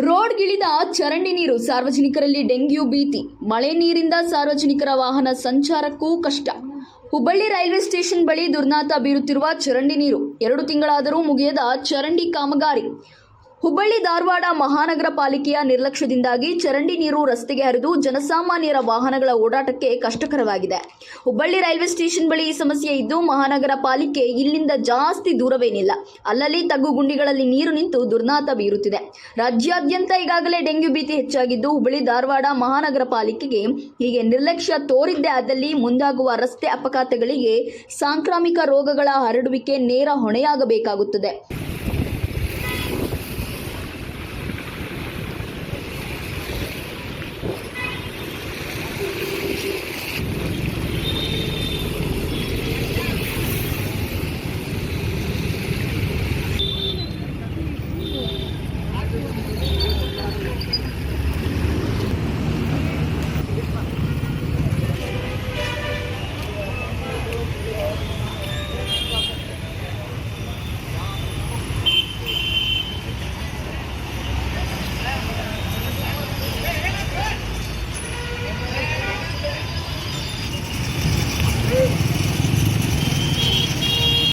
ರೋಡ್ಗಿಳಿದ ಚರಂಡಿ ನೀರು, ಸಾರ್ವಜನಿಕರಲ್ಲಿ ಡೆಂಗ್ಯೂ ಭೀತಿ. ಮಳೆ ನೀರಿಂದ ಸಾರ್ವಜನಿಕರ ವಾಹನ ಸಂಚಾರಕ್ಕೂ ಕಷ್ಟ. ಹುಬ್ಬಳ್ಳಿ ರೈಲ್ವೆ ಸ್ಟೇಷನ್ ಬಳಿ ದುರ್ನಾತ ಬೀರುತ್ತಿರುವ ಚರಂಡಿ ನೀರು. 2 ತಿಂಗಳಾದರೂ ಮುಗಿಯದ ಚರಂಡಿ ಕಾಮಗಾರಿ. ಹುಬ್ಬಳ್ಳಿ ಧಾರವಾಡ ಮಹಾನಗರ ಪಾಲಿಕೆಯ ನಿರ್ಲಕ್ಷ್ಯದಿಂದಾಗಿ ಚರಂಡಿ ನೀರು ರಸ್ತೆಗೆ ಹರಿದು ಜನಸಾಮಾನ್ಯರ ವಾಹನಗಳ ಓಡಾಟಕ್ಕೆ ಕಷ್ಟಕರವಾಗಿದೆ. ಹುಬ್ಬಳ್ಳಿ ರೈಲ್ವೆ ಸ್ಟೇಷನ್ ಬಳಿ ಈ ಸಮಸ್ಯೆ ಇದ್ದು, ಮಹಾನಗರ ಪಾಲಿಕೆ ಇಲ್ಲಿಂದ ಜಾಸ್ತಿ ದೂರವೇನಿಲ್ಲ. ಅಲ್ಲಲ್ಲಿ ತಗ್ಗು ಗುಂಡಿಗಳಲ್ಲಿ ನೀರು ನಿಂತು ದುರ್ನಾತ ಬೀರುತ್ತಿದೆ. ರಾಜ್ಯಾದ್ಯಂತ ಈಗಾಗಲೇ ಡೆಂಗ್ಯೂ ಭೀತಿ ಹೆಚ್ಚಾಗಿದ್ದು, ಹುಬ್ಬಳ್ಳಿ ಧಾರವಾಡ ಮಹಾನಗರ ಪಾಲಿಕೆಗೆ ಹೀಗೆ ನಿರ್ಲಕ್ಷ್ಯ ತೋರಿದ್ದೇ ಆದಲ್ಲಿ ಮುಂದಾಗುವ ರಸ್ತೆ ಅಪಘಾತಗಳಿಗೆ ಸಾಂಕ್ರಾಮಿಕ ರೋಗಗಳ ಹರಡುವಿಕೆ ನೇರ ಹೊಣೆಯಾಗಬೇಕಾಗುತ್ತದೆ.